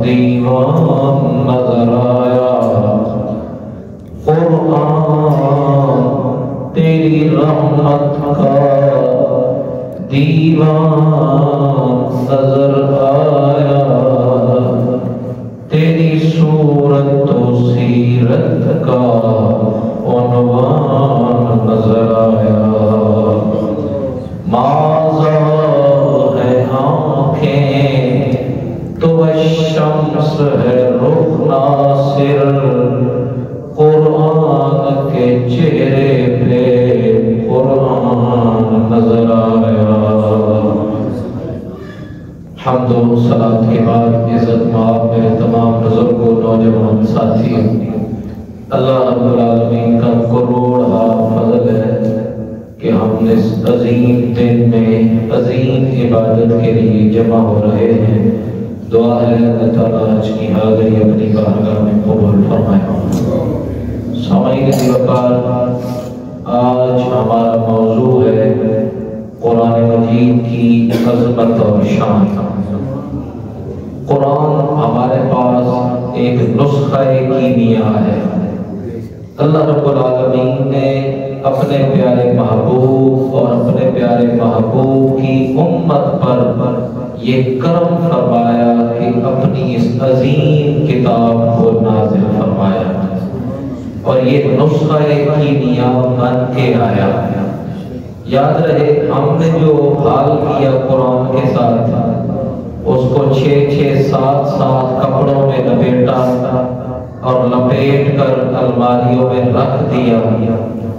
دیوان نظر آیا قرآن تیری رحمت کا دیوان نظر آیا تیری صورت و سیرت کا عنوان نظر آیا ماذا ہے آنکھیں تو الشمس ہے رخ ناصر قرآن کے چہرے پہ قرآن نظر آیا حمد و صلاۃ کے بعد عزت مآب میرے تمام بزرگوں نوجوان ساتھی اللہ رب العالمین کا کروڑا فضل ہے کہ ہم اس عظیم دن میں عظیم عبادت کے لیے جمع ہو رہے ہیں دعا ہے اللہ تعالیٰ آج کی حاضری اپنی بارگاہ میں قبول فرمائے سامعین وقار آج ہمارا موضوع ہے قرآن مجید کی عظمت اور شان قرآن ہمارے پاس ایک نسخہ کیمیا ہے اللہ رب العالمین نے اپنے پیارے محبوب اور اپنے پیارے محبوب کی امت پر یہ کرم فرمایا کہ اپنی اس عظیم کتاب کو نازل فرمایا اور یہ نسخہ کیمیا بن کے آیا یاد رہے ہم نے جو حال کیا قرآن کے ساتھ اس کو 6-7 کپڑوں میں لپیٹا اور لپیٹ کر الماریوں میں رکھ دیا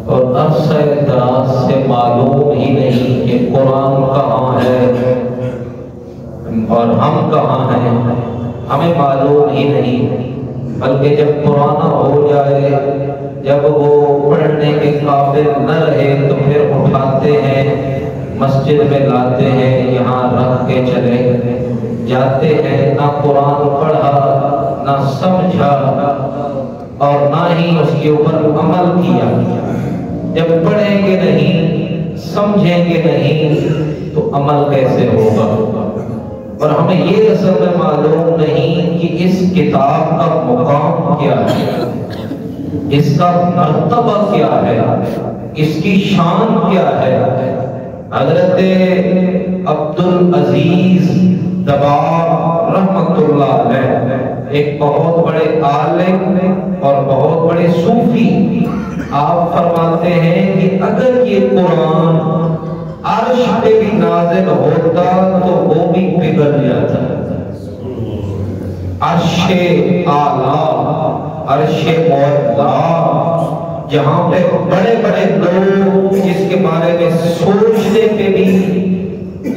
اور عرصہ دراز سے معلوم ہی نہیں کہ قرآن کہاں ہے اور ہم کہاں ہیں ہمیں معلوم ہی نہیں بلکہ جب پرانا ہو جائے جب وہ پڑھنے کے قابل نہ رہے تو پھر اٹھاتے ہیں مسجد میں لاتے ہیں یہاں رکھ کے چلے جاتے ہیں نہ قرآن پڑھا نہ سمجھا اور نہ ہی اس کے اوپر عمل کیا جب پڑھیں گے نہیں سمجھیں گے نہیں تو عمل کیسے ہوگا اور ہمیں یہ اصل میں معلوم نہیں کہ اس کتاب کا مقام کیا ہے اس کا مرتبہ کیا ہے اس کی شان کیا ہے حضرت عبدالعزیز دباغ رحمت اللہ علیہ ایک بہت بڑے عالم اور بہت بڑے صوفی آپ فرماتے ہیں کہ اگر یہ قرآن عرش پہ بھی نازل ہوتا تو وہ بھی پگھل جاتا عرش اعلیٰ عرش معلا جہاں پہ بڑے بڑے لوگ اس کے بارے میں سوچتے پہ بھی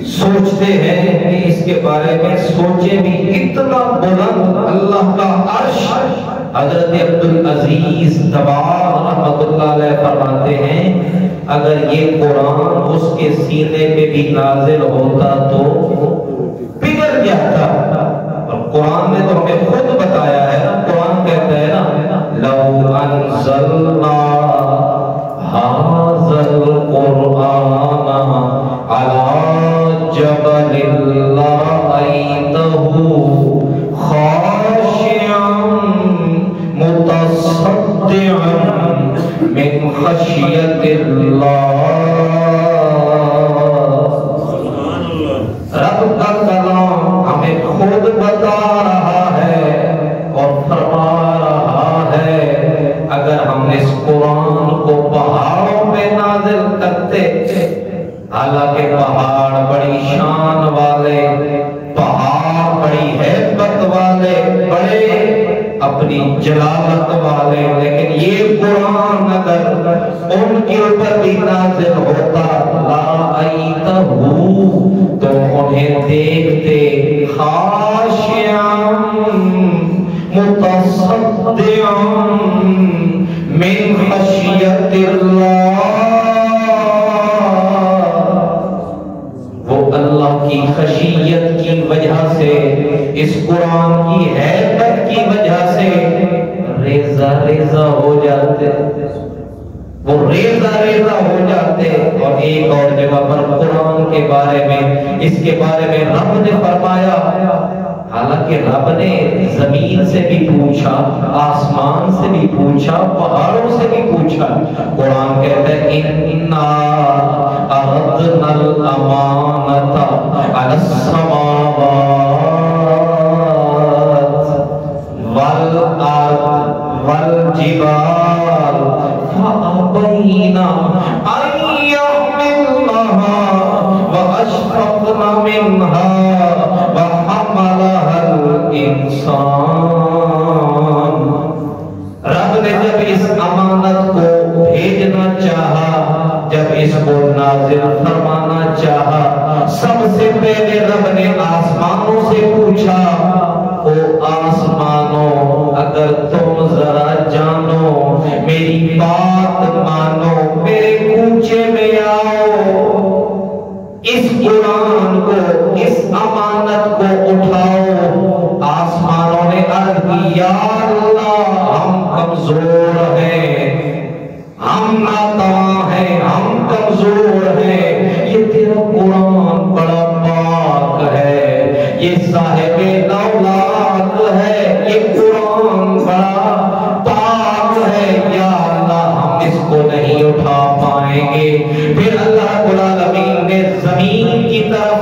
سوچتے ہیں کہ اس کے بارے میں سوچے بھی اتنا بلند اللہ کا عرش حضرت عبدالعزیز دباغ رحمت اللہ علیہ فرماتے ہیں اگر یہ قرآن اس کے سینے پہ بھی نازل ہوتا تو پگھل جاتا اور قرآن نے تو ہمیں خود بتایا ہے نا قرآن کہتا ہے نا لو انزلنا هذا القرآن على جبل لرأيته خاشعا متصدعا من خشية الله رب کا کلام ہمیں خود بتا رہا ہے اور فرما رہا ہے اگر ہم اس قرآن کو پہاڑوں پہ نازل کرتے حالانکہ پہاڑ بڑی شان والے پہاڑ بڑی ہیبت والے بڑے اپنی جلالت والے لیکن یہ قرآن اگر ان کے اوپر بھی نازل ہوتا لَرَأَيْتَهُ تو انہیں دیکھتے خاشعاً متصدعاً من خشیت اللہ وہ اللہ کی خشیت کی وجہ سے اس قرآن کی ہیبت کی وجہ سے ریزہ ریزہ ہو جاتے وہ ریزہ ریزہ ہو جاتے اور ایک اور جگہ پر قرآن کے بارے میں اس کے بارے میں رب نے فرمایا حالانکہ رب نے زمین سے بھی پوچھا، آسمان سے بھی پوچھا، پہاڑوں سے بھی پوچھا۔ قرآن کہتا ہے اِنَّا أَرَدْنَا الْأَمَانَةَ عَلَى السَّمَاوَاتِ وَالْأَرْضِ وَالْجِبَالِ فَأَبَيْنَ أَن يَحْمِلْنَهَا وَأَشْفَقْنَ مِنْهَا وَحَمَلَهَا الْإِنسَانُ۔ رب نے جب اس امانت کو بھیجنا چاہا، جب اس کو نازل فرمانا چاہا، سب سے پہلے رب نے آسمانوں سے پوچھا، او آسمانوں اگر تم ذرا جانو، میری بات مانو، میرے کوچے میں آؤ، اس قرآن کو، اس امانت کو اٹھاؤ۔ آسمانوں نے عرض کی یا اللہ ہم کمزور ہیں، ہم ناتواں ہیں، ہم کمزور ہیں، یہ تیرا قرآن بڑا پاک ہے، یہ صاحب دولت ہے، یہ قرآن بڑا پاک ہے، یا اللہ ہم اس کو نہیں اٹھا پائیں گے۔ پھر اللہ رب العالمین نے زمین کی طرف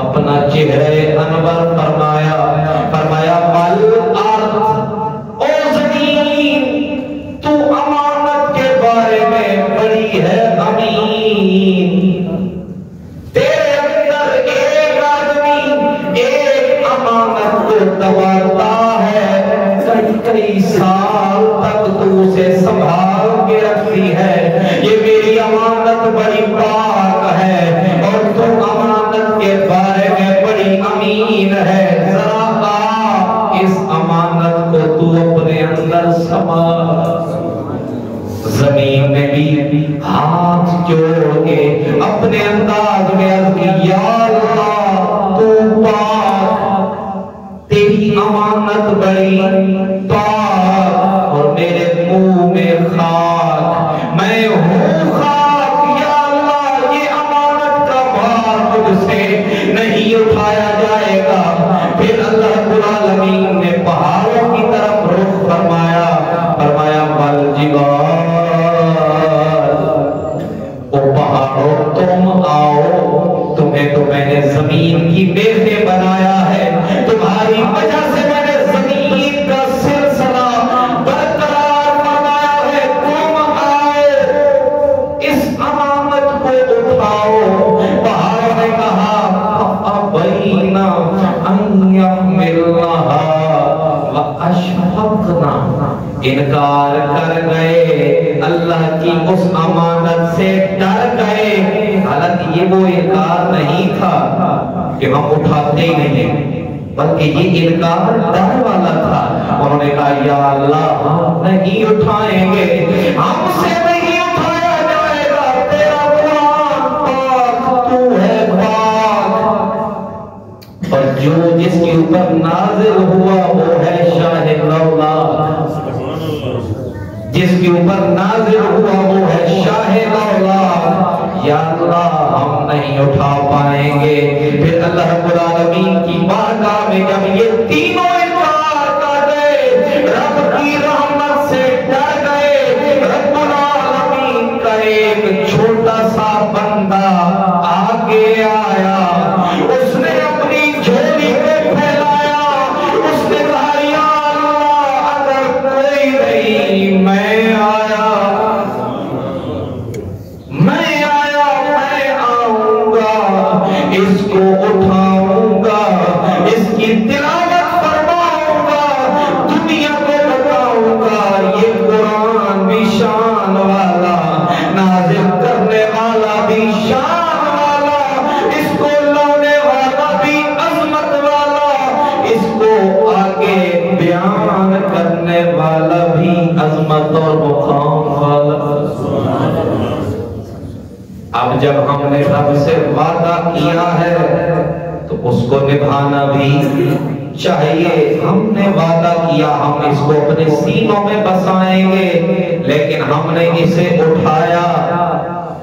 اپنا چہرہ انور فرمایا وَالْأَرْضِ، او زمین تو امانت کے بارے میں بڑی ہے امین، تیرے اندر ایک آدمی ایک امانت کو دباتا ہے، کئی سال تک تو اسے سنبھال کے رکھتی ہے، یہ میری امانت بڑی پاک ہے اور تو امانت کے بارے میں بڑی امین ہے، ذرا آ اس امانت کو تو اپنے اندر سنبھال۔ زمین نے بھی ہاتھ جوڑ کے اپنے انداز میں عرض کی یا اللہ تو پاک، تیری امانت بڑی پاک، اور میرے منہ میں خاک، میں ہوں خاک، یا اللہ یہ امانت کا بھار مجھ سے نہیں اٹھایا جائے گا۔ پھر اللہ رب العالمین نے پہاڑوں کی طرف رخ فرمایا وَالْجِبَالِ، او پہاڑوں تم آؤ، تمہیں تو میں نے زمین کی میخیں بنایا ہے، تمہاری وجہ سے میں نے زمین کا سلسلہ برقرار فرمایا ہے، تم آؤ اس امانت کو اٹھاؤ۔ پہاڑوں نے کہا فَأَبَيْنَ أَن يَحْمِلْنَهَا وَأَشْفَقْنَ، انکار کر گئے، اللہ کی اس امانت سے ڈر گئے۔ حالانکہ یہ وہ انکار نہیں تھا کہ ہم اٹھاتے ہی نہیں، بلکہ یہ انکار ڈر والا تھا۔ انہوں نے کہا یا اللہ ہم نہیں اٹھائیں گے، ہم سے نہیں اٹھایا جائے گا، تیرا قرآن پاک، تو ہے پاک، اور جو جس کے اوپر نازل ہوا وہ ہے شاہ دولت، جس کے اوپر نازل ہوا وہ ہے شاہ دولت، یا اللہ ہم نہیں اٹھا پائیں گے۔ پھر اللہ رب العالمین کی بارگاہ میں جب یہ تینوں انکار کر گئے، رب کی رحمت سے ڈر گئے، رب العالمین کا ایک چھوٹا سا بندہ آگے آیا، اس نے اپنی جھولی میں پھیلایا، اس نے کہا یا اللہ اگر کوئی نہیں میں آیا، میں آؤں گا، اس کو اٹھاؤں گا، اس کی تلاوت فرماؤں گا، دنیا کو بتاؤں گا یہ قرآن بھی شان والا، نازل کرنے والا بھی شان والا، اس کو لانے والا بھی عظمت والا، اس کو آگے بیان کرنے والا بھی عظمت اور مقام والا۔ اب جب ہم نے رب سے وعدہ کیا ہے تو اس کو نبھانا بھی چاہیے۔ ہم نے وعدہ کیا ہم اس کو اپنے سینوں میں بسائیں گے، لیکن ہم نے اسے اٹھایا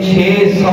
600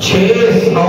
600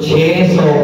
600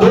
2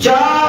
4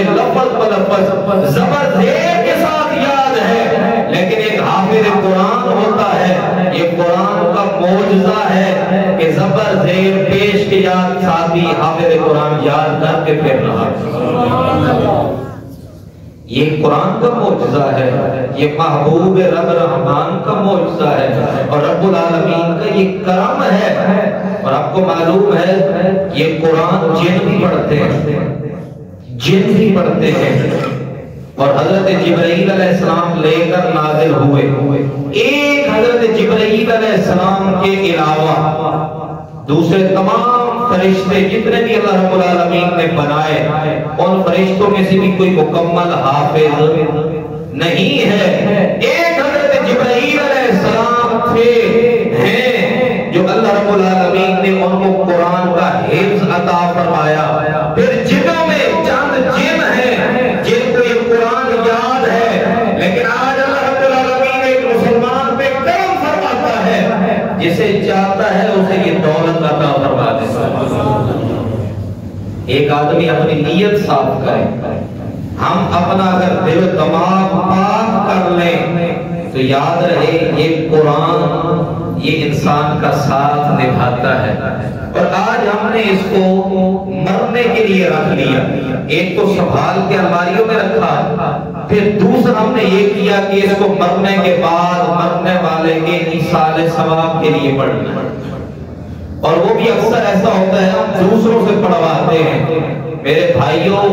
ہمیں لفظ بلفظ زبر زیر کے ساتھ یاد ہے، لیکن ایک حافظ قرآن ہوتا ہے، یہ قرآن کا معجزہ ہے کہ زبر زیر پیش کے یاد ساتھی حافظ قرآن یاد کر کے پھر رہا۔ یہ قرآن کا معجزہ ہے، یہ محبوب رب رحمان کا معجزہ ہے، اور رب العالمین کا یہ کرم ہے۔ اور آپ کو معلوم ہے یہ قرآن جن بھی پڑھتے ہیں، جن بھی پڑھتے ہیں، اور حضرت جبرائیل علیہ السلام لے کر نازل ہوئے۔ ایک حضرت جبرائیل علیہ السلام کے علاوہ دوسرے تمام فرشتے جتنے بھی اللہ رب العالمین نے بنائے، ان فرشتوں میں سے بھی کوئی مکمل حافظ نہیں ہے۔ ایک حضرت جبرائیل علیہ السلام ہیں جو اللہ رب العالمین نے ان کو قرآن کا حفظ عطا فرمایا۔ پھر جنوں میں چند جن ہیں جن کو یہ قرآن یاد ہے، لیکن آج اللہ رب العالمین ایک مسلمان پہ کرم فرماتا ہے، جسے چاہتا ہے اسے یہ دولت عطا فرما دیتا ہے۔ ایک آدمی اپنی نیت صاف کرے، ہم اپنا اگر دل و دماغ پاک کر لیں تو یاد رہے یہ قرآن یہ انسان کا ساتھ نبھاتا ہے۔ اور آج ہم نے اس کو مرنے کے لیے رکھ لیا، ایک تو سنبھال کے الماریوں میں رکھا، پھر دوسرا ہم نے یہ کیا کہ اس کو مرنے کے بعد مرنے والے کے ایصال ثواب کے لیے پڑھنا۔ اور وہ بھی اکثر ایسا ہوتا ہے ہم دوسروں سے پڑھواتے ہیں۔ میرے بھائیوں،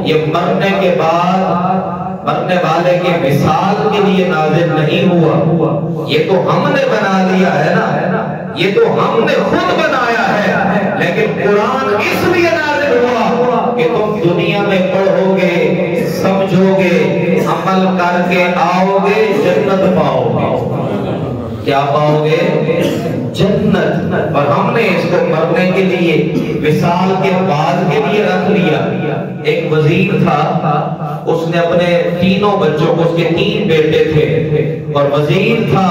یہ مرنے کے بعد مرنے والے کے وصال کے لیے نازل نہیں ہوا، یہ تو ہم نے بنا لیا ہے نا، یہ تو ہم نے خود بنایا ہے، لیکن قرآن اس لیے نازل ہوا کہ تم دنیا میں پڑھو گے، سمجھو گے، عمل کر کے آؤ گے، جنت پاؤ گے۔ کیا پاؤ گے؟ جنت۔ اور ہم نے اس کو مرنے کے لیے وصال کے بعد کے لیے رکھ لیا۔ ایک وزیر تھا، اس نے اپنے تینوں بچوں کو، اس کے 3 بیٹے تھے، اور وزیر تھا،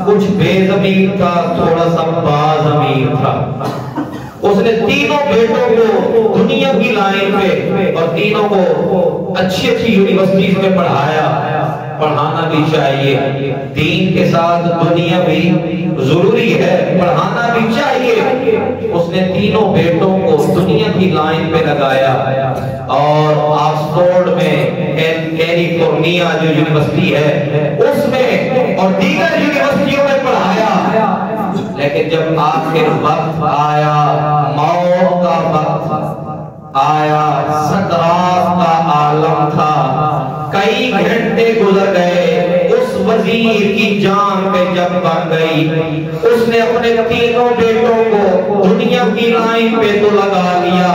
کچھ بے ضمیر تھا، تھوڑا سا باضمیر تھا۔ اس نے تینوں بیٹوں کو دنیا کی لائن پہ اور تینوں کو اچھی اچھی یونیورسٹیز میں پڑھایا۔ پڑھانا بھی چاہیے، دین کے ساتھ دنیا بھی ضروری ہے، پڑھانا بھی چاہیے۔ اس نے تینوں بیٹوں کو دنیا کی لائن پہ لگایا اور آکسفورڈ میں، کیلیفورنیا جو یونیورسٹی ہے اس میں اور دیگر یونیورسٹیوں میں پڑھایا۔ لیکن جب آخر وقت آیا، موت کا وقت آیا، سکرات کا عالم تھا، کئی گھنٹے گزر گئے، اس وزیر کی جان پہ جب بن گئی، اس نے اپنے تینوں بیٹوں کو دنیا کی لائن پہ تو لگا لیا،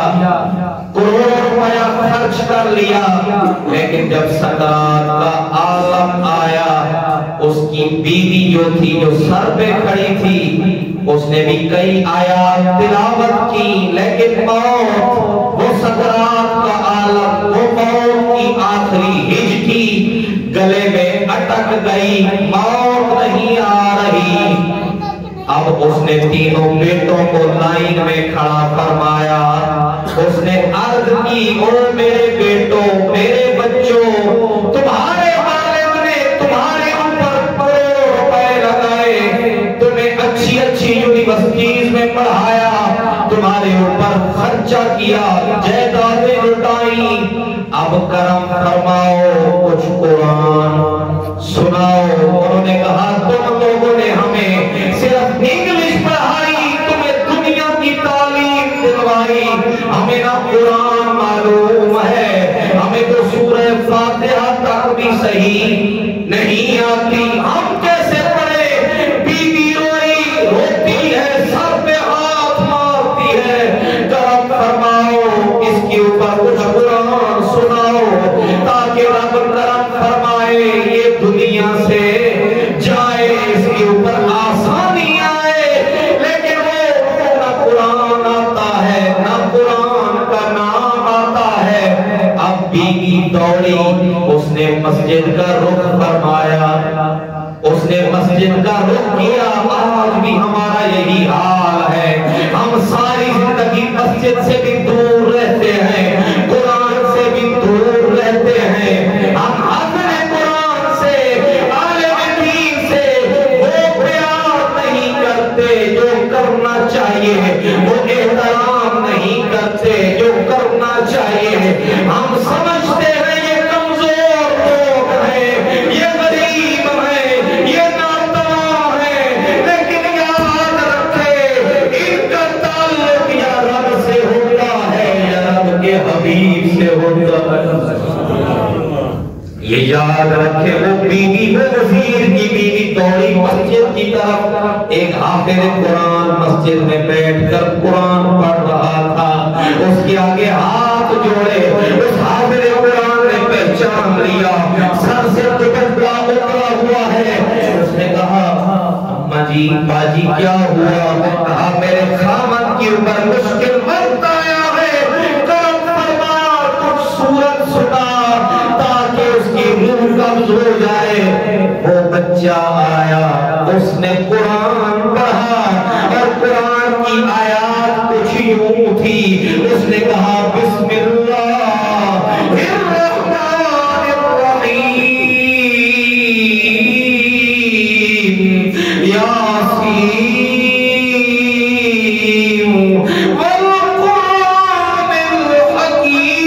کروڑ روپیہ خرچ کر لیا، لیکن جب سکرات کا عالم آیا، اس کی بیوی جو تھی، جو سر پہ کھڑی تھی، اس نے بھی کئی آیات تلاوت کی، لیکن موت، وہ سکرات کا عالم، وہ موت کی آخری ہجکی گلے میں اٹک گئی، موت نہیں آ رہی۔ اب اس نے تینوں بیٹوں کو لائن میں کھڑا فرمایا، اس نے عرض کی، او میرے بیٹوں، میرے بچوں، تمہارے والد نے تمہارے اوپر کروڑ روپے لگائے، تمہیں اچھی اچھی یونیورسٹیز میں پڑھایا، تمہارے اوپر خرچہ کیا، جائیدادیں لٹائی، اب کرم فرماؤ، کچھ قرآن سناؤ۔ انہوں نے کہا تم لوگوں نے ہمیں صرف انگلش پڑھائی، تمہیں دنیا کی تعلیم دلوائی، ہمیں نہ قرآن معلوم ہے، ہمیں تو سورہ فاتحہ تک بھی صحیح نہیں آتی، ہم کیسے پڑھے؟ بیوی روئی روتی ہے، سر پہ ہاتھ مارتی ہے، کرم فرماؤ، اس کے اوپر کچھ قرآن سناؤ تاکہ رب کرم فرمائے، یہ دنیا سے جائے، اس کے اوپر آسانی آئے۔ لیکن وہ نہ قرآن آتا ہے، نہ قرآن کا نام آتا ہے۔ اب بیوی دوڑی، اس نے مسجد کا رخ فرمایا، اس نے مسجد کا رخ کیا۔ آج بھی ہمارا یہی حال ہے، ہم ساری زندگی مسجد سے بھی دور رہتے ہیں، قرآن سے بھی دور جی باجی کیا ہوا؟ کہا میرے خامن کے اوپر مشکل وقت آیا ہے، کرم فرما کچھ سورت سنا تاکہ اس کی روح قبض ہو جائے۔ وہ بچہ آیا، اس نے قرآن پڑھا اور قرآن کی آیات کچھ یوں تھی، اس نے کہا بسم اللہ الرحمن الرحیم یاسین والقرآن الحکیم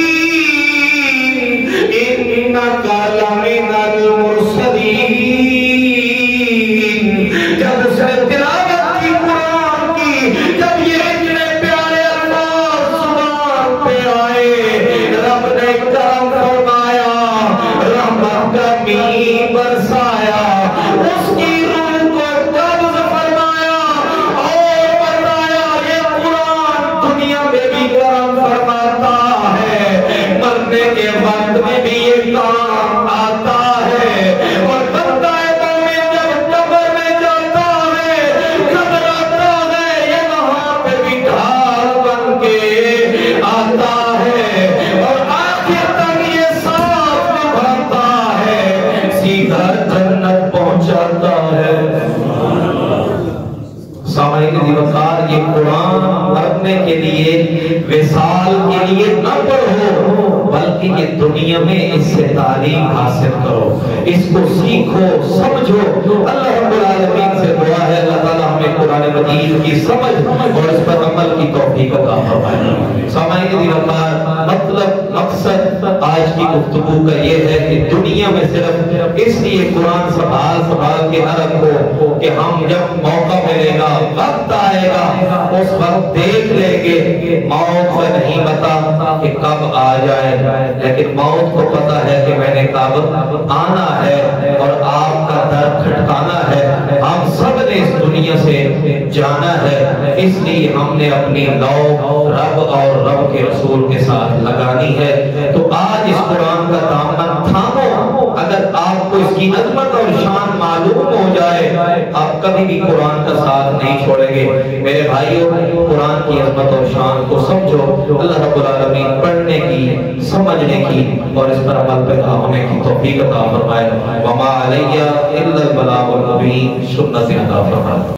انک لمن المرسلین۔ جب اس نے تلاوت کی قرآن کی، جب یہ اتنے پیارے الفاظ زبان پہ آئے، رب نے کرم فرمایا، رحمت کا مینہ برسایا، اس کی روح کو قبض فرمایا اور بتایا یہ قرآن دنیا میں بھی کرم فرماتا ہے، مرنے کے وقت میں بھی یہ کام آتا ہے۔ اور بندہ مومن جب قبر میں جاتا ہے، گھبراتا ہے، یہ وہاں پہ بھی ڈھال بن کے آتا ہے اور آخر تک یہ ساتھ نبھاتا ہے، سیدھا جنت پہنچاتا ہے۔ سامعین دیوکار، یہ قرآن مرنے کے لیے، وصال کے لیے نہ پڑھو، بلکہ یہ دنیا میں اس سے تعلیم حاصل کرو، اس کو سیکھو، سمجھو۔ اللہ رب العالمین سے دعا ہے اللہ تعالیٰ ہمیں قرآن مجید کی سمجھ اور اس پر عمل کی توفیق عطا فرمائے۔ سامعین دیوکار، مطلب مقصد آج کی گفتگو کا یہ ہے کہ دنیا میں صرف اس لیے قرآن سنبھال کے نہ رکھو کہ ہم جب موقع ملے گا، وقت آئے گا، اس وقت دیکھ لیں گے۔ موت کو نہیں پتا کہ کب آ جائے، لیکن موت کو پتا ہے کہ میں نے کب آنا ہے اور آپ کا در کھٹکانا ہے۔ ہم سب نے اس دنیا سے جانا ہے، اس لیے ہم نے اپنی لو رب اور رب کے رسول کے ساتھ لگانی ہے۔ تو آج اس قرآن کا دامن تھامو، اگر آپ کو اس کی عظمت اور شان معلوم ہو جائے، آپ کبھی بھی قرآن کا ساتھ نہیں چھوڑیں گے۔ میرے بھائیوں، قرآن کی عظمت اور شان کو سمجھو۔ اللہ رب العالمین پڑھنے کی، سمجھنے کی اور اس پر عمل پیدا ہونے کی توفیق عطا فرمائے۔ وما علیہ الا البلاغ المبین، سنت عطا فرمائے۔